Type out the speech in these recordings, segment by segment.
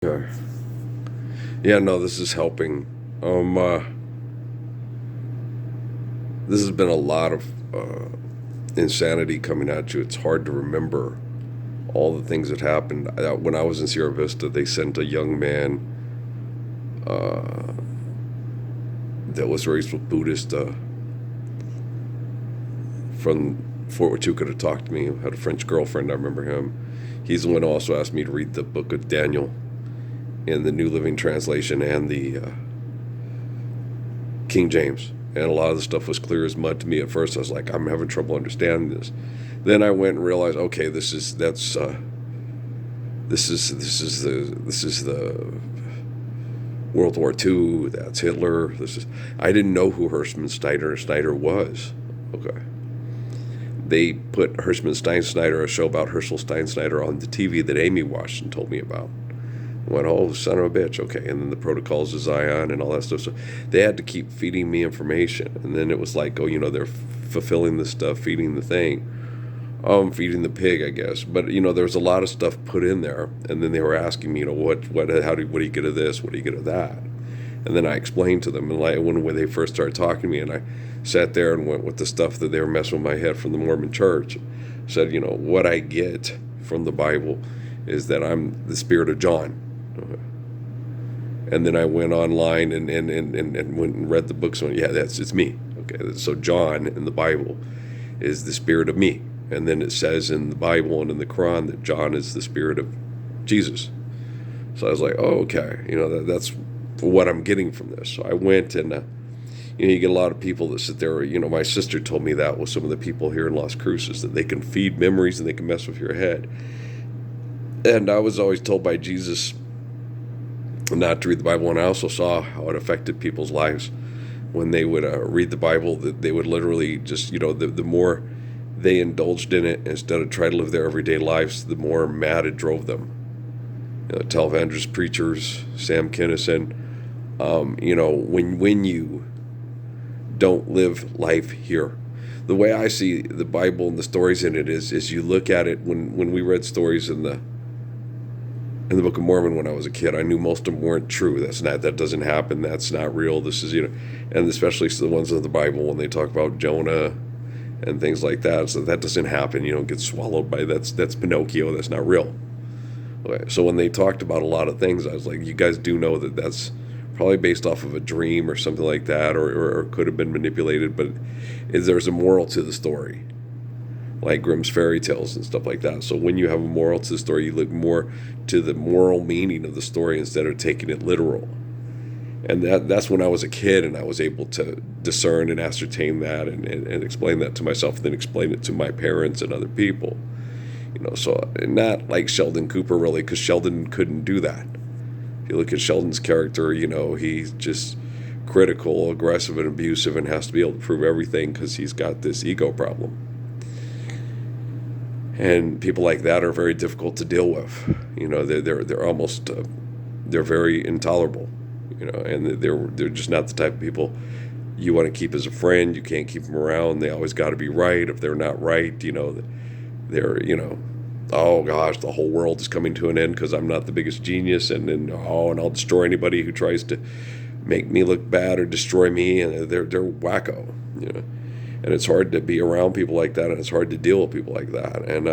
Okay. Yeah, no, this is helping. Um, uh, this has been a lot of insanity coming at you. It's hard to remember all the things that happened. When I was in Sierra Vista, they sent a young man uh, that was raised with Buddhist from Fort Huachuca to talk to me. Had a French girlfriend. I remember him. He's the one who also asked me to read the book of Daniel in the New Living Translation and the King James. And a lot of the stuff was clear as mud to me at first. I was like, I'm having trouble understanding this. Then I went and realized, okay, this is the World War II. That's Hitler. I didn't know who Snyder was. Okay, they put Snyder, a show about Herschel Snyder, on the TV that Amy watched and told me about. I went, oh, son of a bitch, okay. And then the protocols of Zion and all that stuff. So they had to keep feeding me information. And then it was like, oh, they're fulfilling the stuff, feeding the thing. Feeding the pig, I guess. But there was a lot of stuff put in there, and then they were asking me, what do you get of this? What do you get of that? And then I explained to them, and like when they first started talking to me, and I sat there and went with the stuff that they were messing with my head from the Mormon Church, said, what I get from the Bible is that I'm the spirit of John. And then I went online and went and read the books. And yeah, it's me. Okay, so John in the Bible is the spirit of me. And then it says in the Bible and in the Quran that John is the spirit of Jesus. So I was like, oh, okay, that's what I'm getting from this. So I went and, you get a lot of people that sit there. My sister told me that with some of the people here in Las Cruces, that they can feed memories and they can mess with your head. And I was always told by Jesus not to read the Bible, and I also saw how it affected people's lives when they would read the Bible. That they would literally just, the more they indulged in it instead of trying to live their everyday lives, the more mad it drove them. Televangelists, preachers, Sam Kinison, when you don't live life here. The way I see the Bible and the stories in it is you look at it when we read stories in the Book of Mormon when I was a kid, I knew most of them weren't true. That doesn't happen. That's not real. This is, and especially the ones in the Bible when they talk about Jonah and things like that. So that doesn't happen. You don't get swallowed by that's Pinocchio. That's not real. Okay. So when they talked about a lot of things, I was like, you guys do know that that's probably based off of a dream or something like that, or could have been manipulated. But there's a moral to the story, like Grimm's fairy tales and stuff like that. So when you have a moral to the story, you look more to the moral meaning of the story instead of taking it literal. And that's when I was a kid, and I was able to discern and ascertain that and explain that to myself, and then explain it to my parents and other people. So not like Sheldon Cooper, really, because Sheldon couldn't do that. If you look at Sheldon's character, he's just critical, aggressive, and abusive, and has to be able to prove everything because he's got this ego problem. And people like that are very difficult to deal with. They're almost they're very intolerable. And they're just not the type of people you want to keep as a friend. You can't keep them around. They always got to be right. If they're not right, they're oh gosh, the whole world is coming to an end because I'm not the biggest genius, and I'll destroy anybody who tries to make me look bad or destroy me. And they're wacko. And it's hard to be around people like that, and it's hard to deal with people like that. And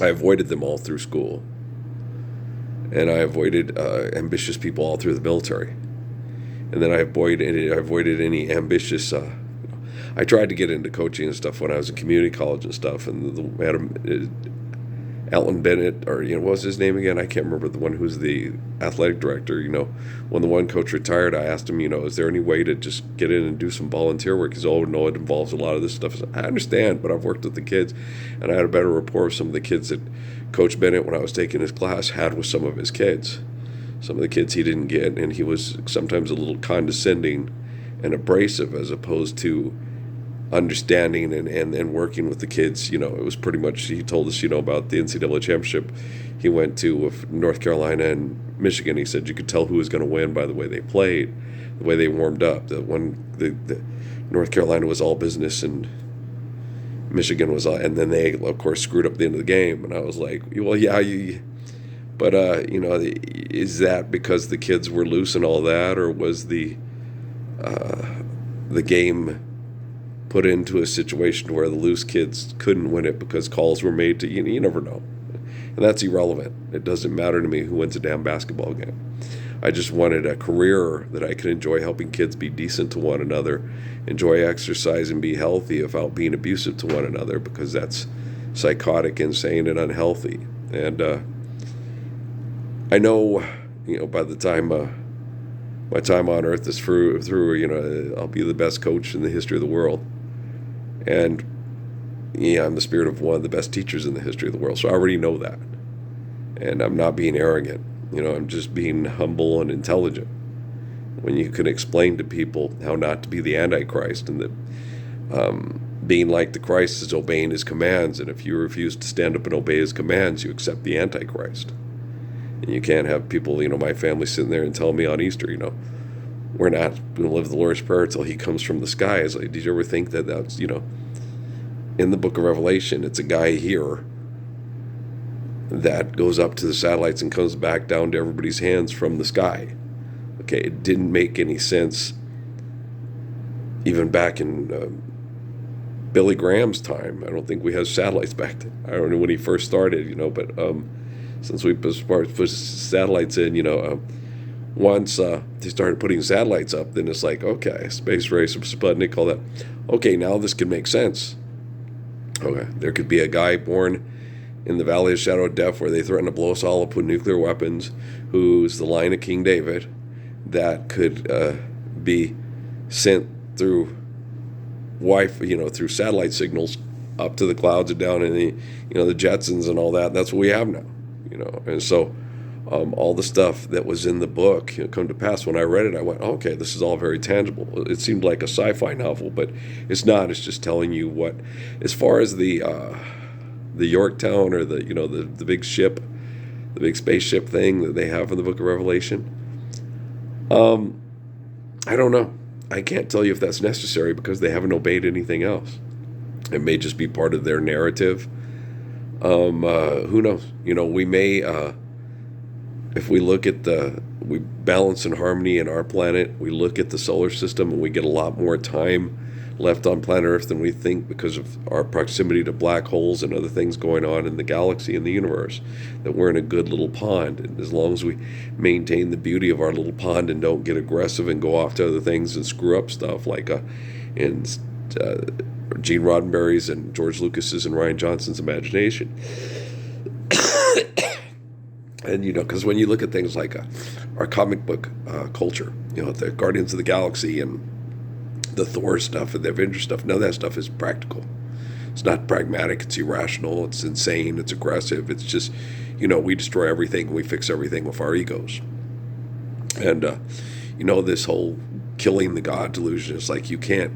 I avoided them all through school, and I avoided ambitious people all through the military, and then I avoided any ambitious. I tried to get into coaching and stuff when I was in community college and stuff, and Alan Bennett, or what was his name again? I can't remember, the one who's the athletic director. When the one coach retired, I asked him, is there any way to just get in and do some volunteer work? He's, oh no, it involves a lot of this stuff. I said, I understand, but I've worked with the kids, and I had a better rapport with some of the kids that Coach Bennett, when I was taking his class, had with some of his kids. Some of the kids he didn't get, and he was sometimes a little condescending and abrasive, as opposed to understanding and working with the kids. It was pretty much, he told us, about the NCAA championship he went to with North Carolina and Michigan. He said you could tell who was going to win by the way they played, the way they warmed up. The North Carolina was all business and Michigan was all, and then they of course screwed up the end of the game. And I was like, well, yeah, But is that because the kids were loose and all that, or was the game put into a situation where the loose kids couldn't win it because calls were made to you never know. And that's irrelevant. It doesn't matter to me who wins a damn basketball game. I just wanted a career that I could enjoy helping kids be decent to one another, enjoy exercise and be healthy without being abusive to one another, because that's psychotic, insane, and unhealthy. And I know, by the time my time on earth is through, I'll be the best coach in the history of the world. And I'm the spirit of one of the best teachers in the history of the world. So I already know that. And I'm not being arrogant. I'm just being humble and intelligent. When you can explain to people how not to be the Antichrist, and that being like the Christ is obeying his commands, and if you refuse to stand up and obey his commands, you accept the Antichrist. And you can't have people, my family sitting there and tell me on Easter, we're not going to live the Lord's Prayer until he comes from the sky. It's like, did you ever think that that's, in the book of Revelation, it's a guy here that goes up to the satellites and comes back down to everybody's hands from the sky. Okay, it didn't make any sense even back in Billy Graham's time. I don't think we had satellites back then. I don't know when he first started, but since we put satellites in, once they started putting satellites up, then it's like, okay, space race, Sputnik, all that. Okay, now this can make sense. Okay, there could be a guy born in the Valley of Shadow of Death where they threaten to blow us all up with nuclear weapons, who's the line of King David, that could be sent through through satellite signals up to the clouds and down in the Jetsons and all that. That's what we have now, And so all the stuff that was in the book come to pass. When I read it, I went, okay, this is all very tangible. It seemed like a sci-fi novel, but it's not. It's just telling you what, as far as the Yorktown, or the big ship, the big spaceship thing that they have in the book of Revelation. I don't know. I can't tell you if that's necessary because they haven't obeyed anything else. It may just be part of their narrative. Who knows? We may, if we look at we balance and harmony in our planet, we look at the solar system and we get a lot more time left on planet Earth than we think, because of our proximity to black holes and other things going on in the galaxy and the universe, that we're in a good little pond. And as long as we maintain the beauty of our little pond and don't get aggressive and go off to other things and screw up stuff, like in Gene Roddenberry's and George Lucas's and Rian Johnson's imagination. And, because when you look at things like our comic book culture, the Guardians of the Galaxy and the Thor stuff and the Avengers stuff, none of that stuff is practical. It's not pragmatic. It's irrational. It's insane. It's aggressive. It's just, we destroy everything and we fix everything with our egos. And, this whole killing the God delusion is like, you can't.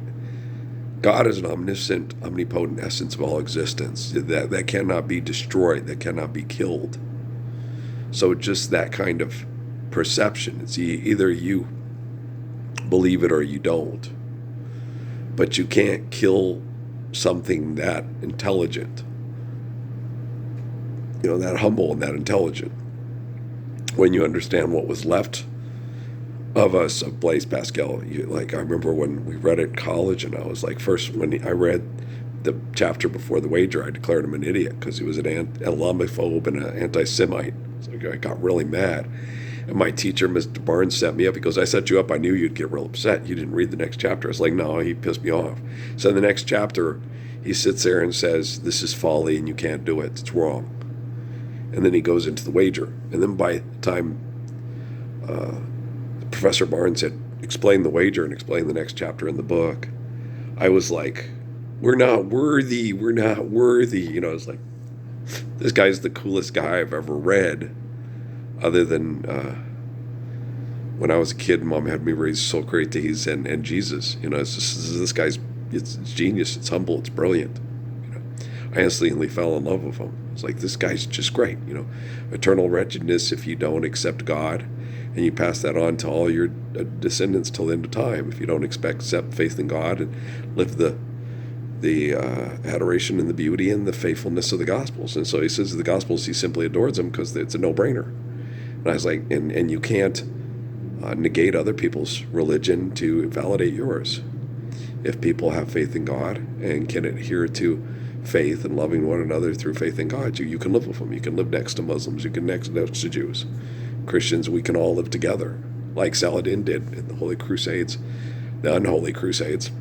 God is an omniscient, omnipotent essence of all existence. That cannot be destroyed. That cannot be killed. So just that kind of perception. It's either you believe it or you don't. But you can't kill something that intelligent, that humble and that intelligent, when you understand what was left of us of Blaise Pascal. I remember when we read it in college, and I was like, first when I read the chapter before the wager, I declared him an idiot because he was an Islamophobe and an anti-Semite. So I got really mad. And my teacher, Mr. Barnes, set me up. He goes, I set you up. I knew you'd get real upset. You didn't read the next chapter. I was like, no, he pissed me off. So in the next chapter, he sits there and says, this is folly and you can't do it. It's wrong. And then he goes into the wager. And then by the time Professor Barnes had explained the wager and explained the next chapter in the book, I was like, we're not worthy. We're not worthy. It's like, this guy's the coolest guy I've ever read. Other than when I was a kid, Mom had me raise Socrates and Jesus. This guy's, it's genius. It's humble. It's brilliant. I instantly fell in love with him. It's like, this guy's just great. Eternal wretchedness if you don't accept God, and you pass that on to all your descendants till the end of time. If you don't accept faith in God and live the the adoration and the beauty and the faithfulness of the Gospels. And so he says the Gospels, he simply adores them because it's a no-brainer. And I was like, and you can't negate other people's religion to validate yours. If people have faith in God and can adhere to faith and loving one another through faith in God, you can live with them. You can live next to Muslims. You can next to Jews. Christians, we can all live together, like Saladin did in the Holy Crusades, the unholy Crusades,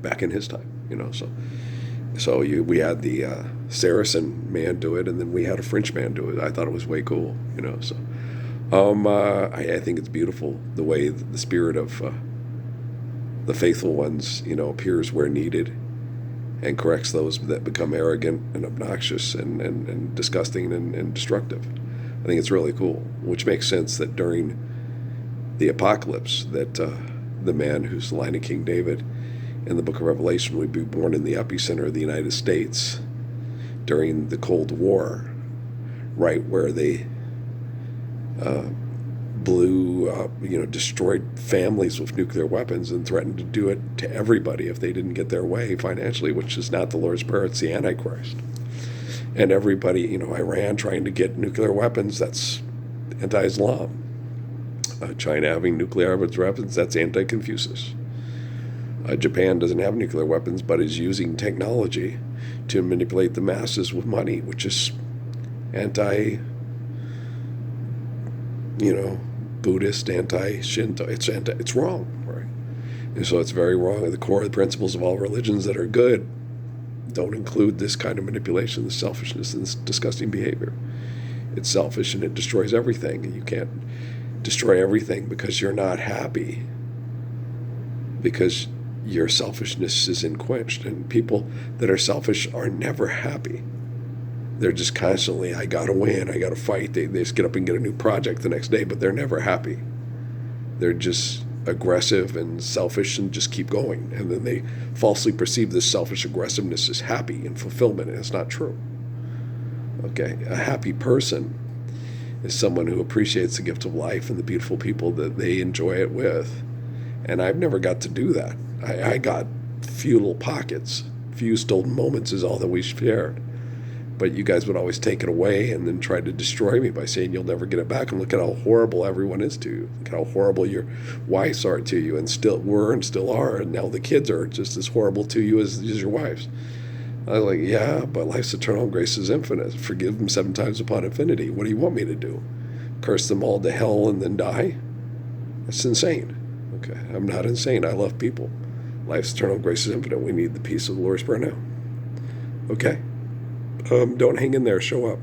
back in his time. So we had the Saracen man do it, and then we had a French man do it. I thought it was way cool. So I think it's beautiful the way the spirit of the faithful ones, appears where needed and corrects those that become arrogant and obnoxious and disgusting and destructive. I think it's really cool, which makes sense that during the apocalypse that the man who's the line of King David in the book of Revelation would be born in the epicenter of the United States during the Cold War, right where they blew up, destroyed families with nuclear weapons and threatened to do it to everybody if they didn't get their way financially, which is not the Lord's Prayer, it's the Antichrist. And everybody, Iran trying to get nuclear weapons, that's anti-Islam. China having nuclear weapons, that's anti-Confucius. Japan doesn't have nuclear weapons, but is using technology to manipulate the masses with money, which is Buddhist, anti-Shinto. It's wrong, right? And so it's very wrong. At the core of the principles of all religions that are good don't include this kind of manipulation, this selfishness, and this disgusting behavior. It's selfish and it destroys everything. And you can't destroy everything because you're not happy, because your selfishness is unquenched. And people that are selfish are never happy. They're just constantly, I gotta win, I gotta fight. They just get up and get a new project the next day, but they're never happy. They're just aggressive and selfish and just keep going. And then they falsely perceive this selfish aggressiveness as happy and fulfillment, and it's not true. Okay, a happy person is someone who appreciates the gift of life and the beautiful people that they enjoy it with. And I've never got to do that. I got few little pockets, few stolen moments is all that we shared. But you guys would always take it away and then try to destroy me by saying you'll never get it back. And look at how horrible everyone is to you. Look at how horrible your wives are to you and still were and still are. And now the kids are just as horrible to you as your wives. I was like, yeah, but life's eternal, grace is infinite. Forgive them 7 times upon infinity. What do you want me to do? Curse them all to hell and then die? That's insane. Okay, I'm not insane. I love people. Life's eternal, grace is infinite. We need the peace of the Lord's Prayer now. Okay? Don't hang in there. Show up.